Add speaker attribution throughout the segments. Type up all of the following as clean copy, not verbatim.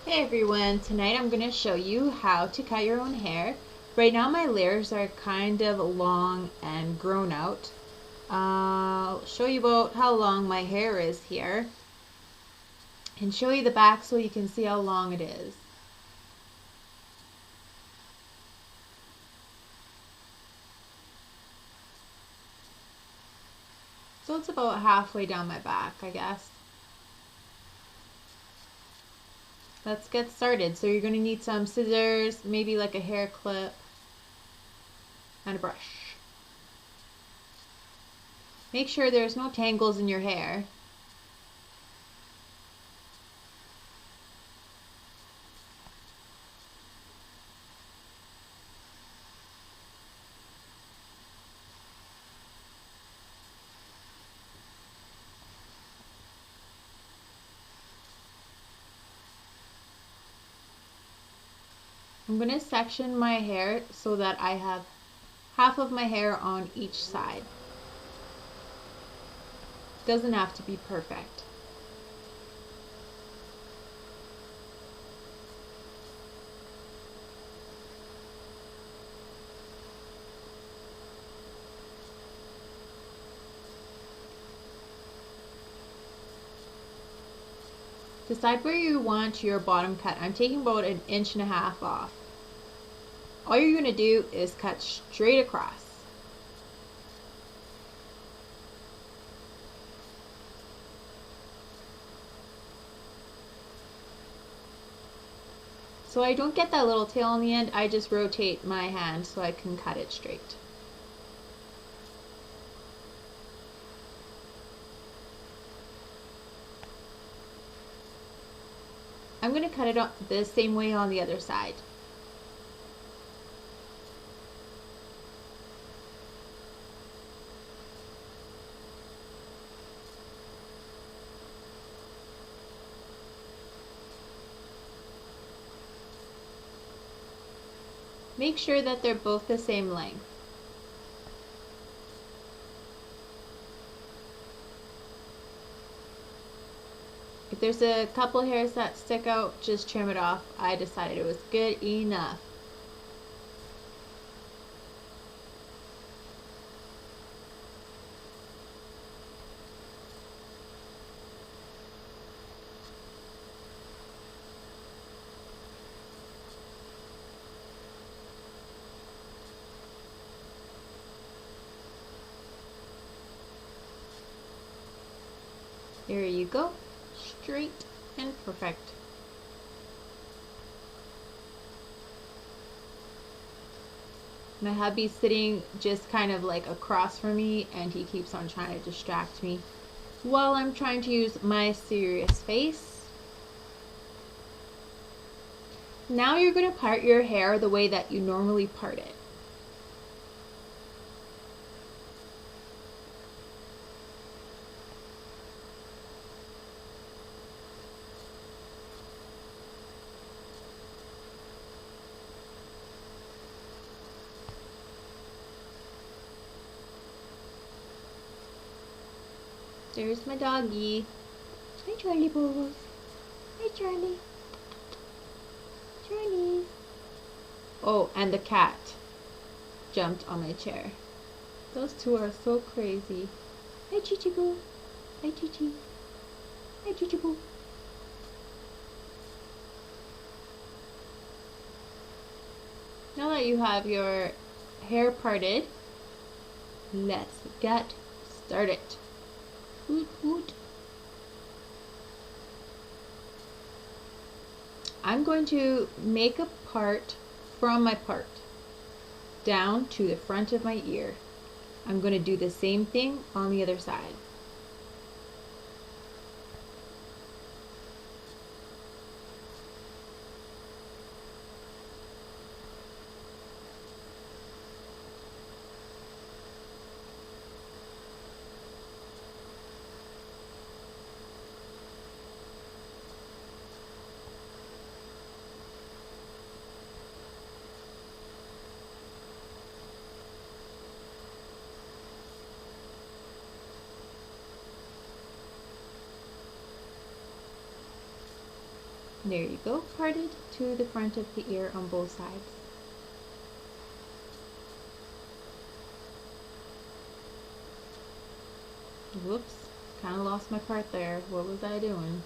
Speaker 1: Hey everyone, tonight I'm going to show you how to cut your own hair. Right now my layers are kind of long and grown out. I'll show you about how long my hair is here and show you the back so you can see how long it is. So it's about halfway down my back, I guess. Let's get started. So you're going to need some scissors, maybe like a hair clip, and a brush. Make sure there's no tangles in your hair. I'm going to section my hair so that I have half of my hair on each side. Doesn't have to be perfect. Decide where you want your bottom cut. I'm taking about 1.5 inches off. All you're going to do is cut straight across. So I don't get that little tail on the end, I just rotate my hand so I can cut it straight. I'm going to cut it the same way on the other side. Make sure that they're both the same length. If there's a couple hairs that stick out, just trim it off. I decided it was good enough. There you go. Straight and perfect. My hubby's sitting just kind of like across from me and he keeps on trying to distract me while I'm trying to use my serious face. Now you're going to part your hair the way that you normally part it. There's my doggy. Hi, Charlie Bobos. Hi, Charlie. Charlie. Oh, and the cat jumped on my chair. Those two are so crazy. Hi, Chichi Boo. Hi, Chichi. Hi, Chichi Boo. Now that you have your hair parted, let's get started. Hoot, hoot. I'm going to make a part from my part down to the front of my ear. I'm going to do the same thing on the other side. There you go, parted to the front of the ear on both sides. Whoops, kind of lost my part there. What was I doing?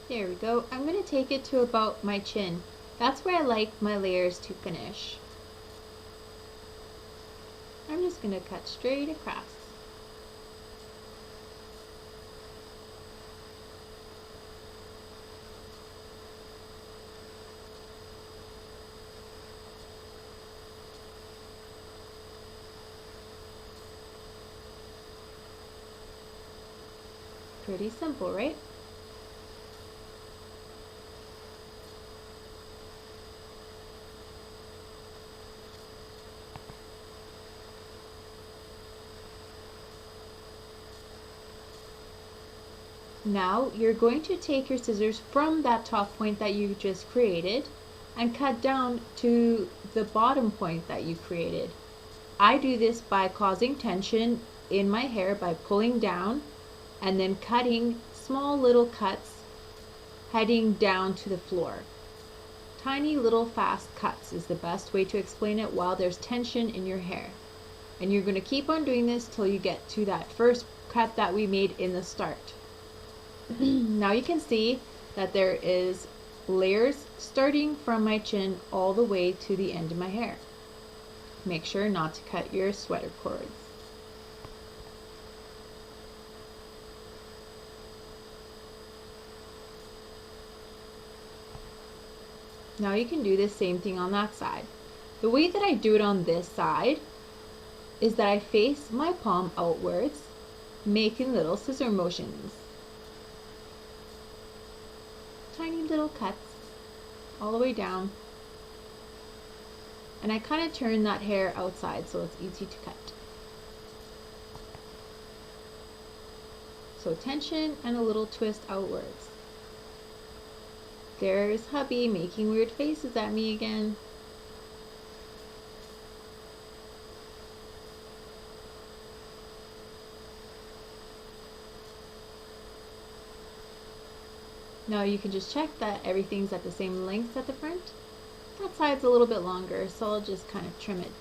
Speaker 1: There we go. I'm going to take it to about my chin. That's where I like my layers to finish. I'm just going to cut straight across. Pretty simple, right? Now you're going to take your scissors from that top point that you just created and cut down to the bottom point that you created. I do this by causing tension in my hair by pulling down and then cutting small little cuts heading down to the floor. Tiny little fast cuts is the best way to explain it while there's tension in your hair. And you're going to keep on doing this till you get to that first cut that we made in the start. Now you can see that there is layers starting from my chin all the way to the end of my hair. Make sure not to cut your sweater cords. Now you can do the same thing on that side. The way that I do it on this side is that I face my palm outwards, making little scissor motions. Tiny little cuts all the way down, and I kind of turn that hair outside so it's easy to cut. So tension and a little twist outwards. There's hubby making weird faces at me again. Now you can just check that everything's at the same length at the front. That side's a little bit longer, so I'll just kind of trim it.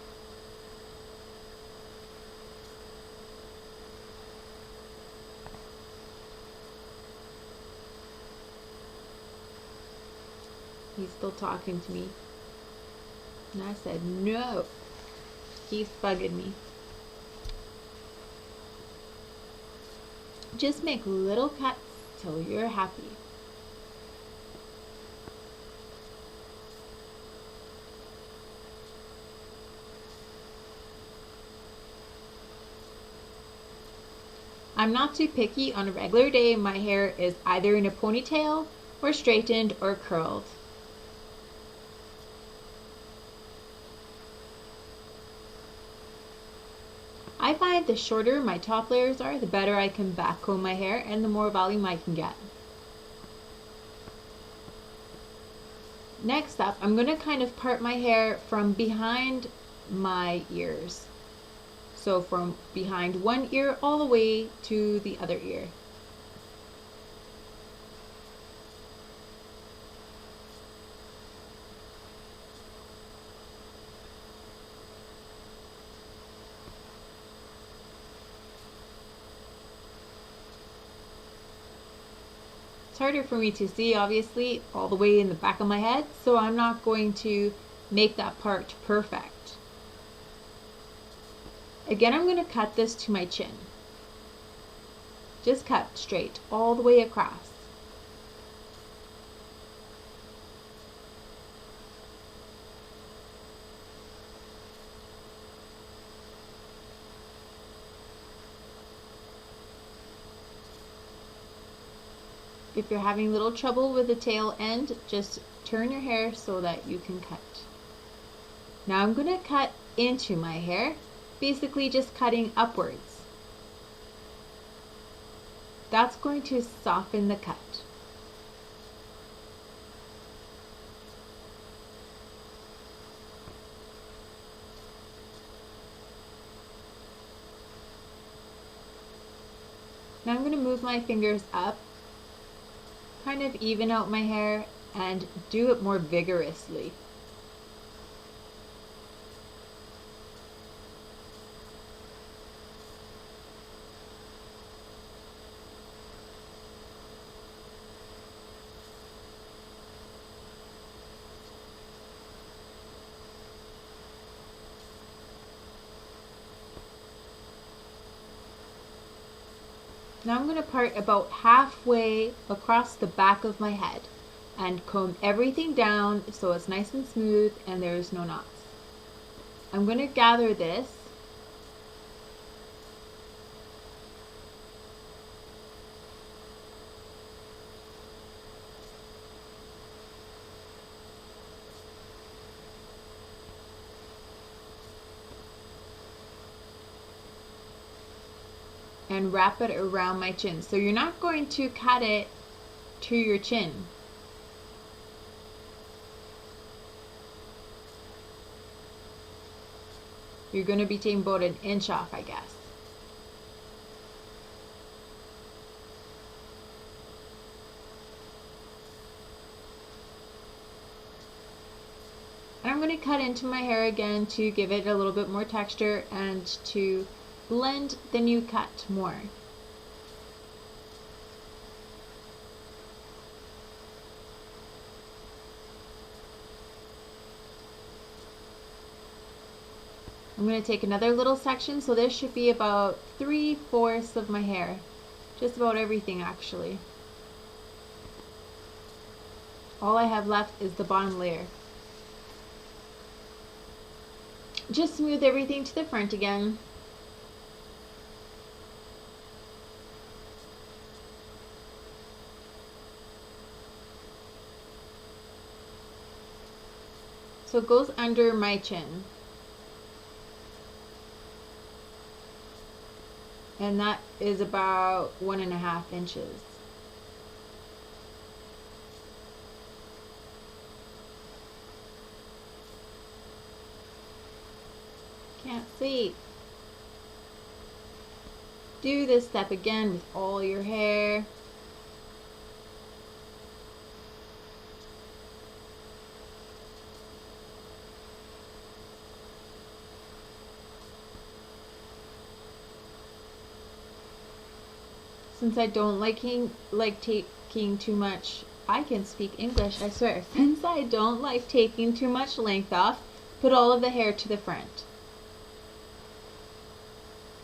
Speaker 1: He's still talking to me. And I said, no. He's bugging me. Just make little cuts till you're happy. I'm not too picky. On a regular day, my hair is either in a ponytail or straightened or curled. I find the shorter my top layers are, the better I can backcomb my hair and the more volume I can get. Next up, I'm going to kind of part my hair from behind my ears. So from behind one ear all the way to the other ear. It's harder for me to see, obviously, all the way in the back of my head, so I'm not going to make that part perfect. Again, I'm going to cut this to my chin. Just cut straight all the way across. If you're having little trouble with the tail end, just turn your hair so that you can cut. Now I'm going to cut into my hair, basically just cutting upwards. That's going to soften the cut. Now I'm going to move my fingers up, kind of even out my hair, and do it more vigorously. Now I'm going to part about halfway across the back of my head and comb everything down so it's nice and smooth and there's no knots. I'm going to gather this and wrap it around my chin. So you're not going to cut it to your chin. You're going to be taking about an inch off, I guess. And I'm going to cut into my hair again to give it a little bit more texture and to blend the new cut more. I'm going to take another little section, so this should be about 3/4 of my hair. Just about everything actually. All I have left is the bottom layer. Just smooth everything to the front again. So it goes under my chin. And that is about 1.5 inches. Can't see. Do this step again with all your hair. Since I don't like taking too much, I can speak English, I swear. Since I don't like taking too much length off, put all of the hair to the front.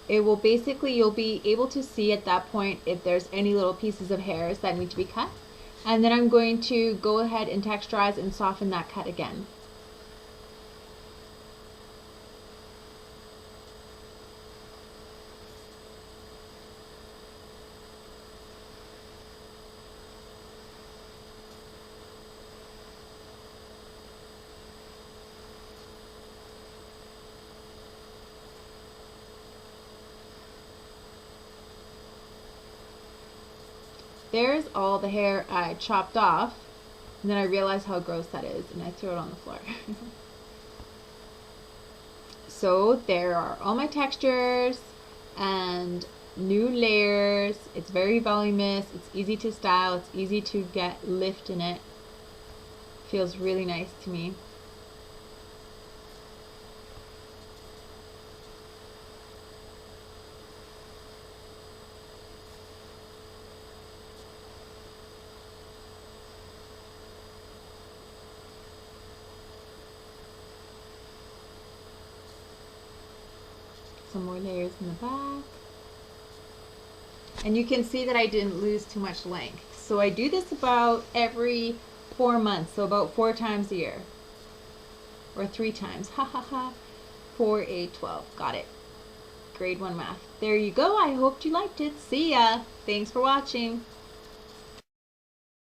Speaker 1: It will basically, you'll be able to see at that point if there's any little pieces of hairs that need to be cut. And then I'm going to go ahead and texturize and soften that cut again. There's all the hair I chopped off, and then I realized how gross that is, and I threw it on the floor. So there are all my textures and new layers. It's very voluminous, it's easy to style, it's easy to get lift in it. Feels really nice to me. Some more layers in the back. And you can see that I didn't lose too much length. So I do this about every 4 months, so about 4 times a year. Or 3 times, ha ha ha. 4, 8, 12, got it. Grade 1 math. There you go, I hope you liked it. See ya! Thanks for watching.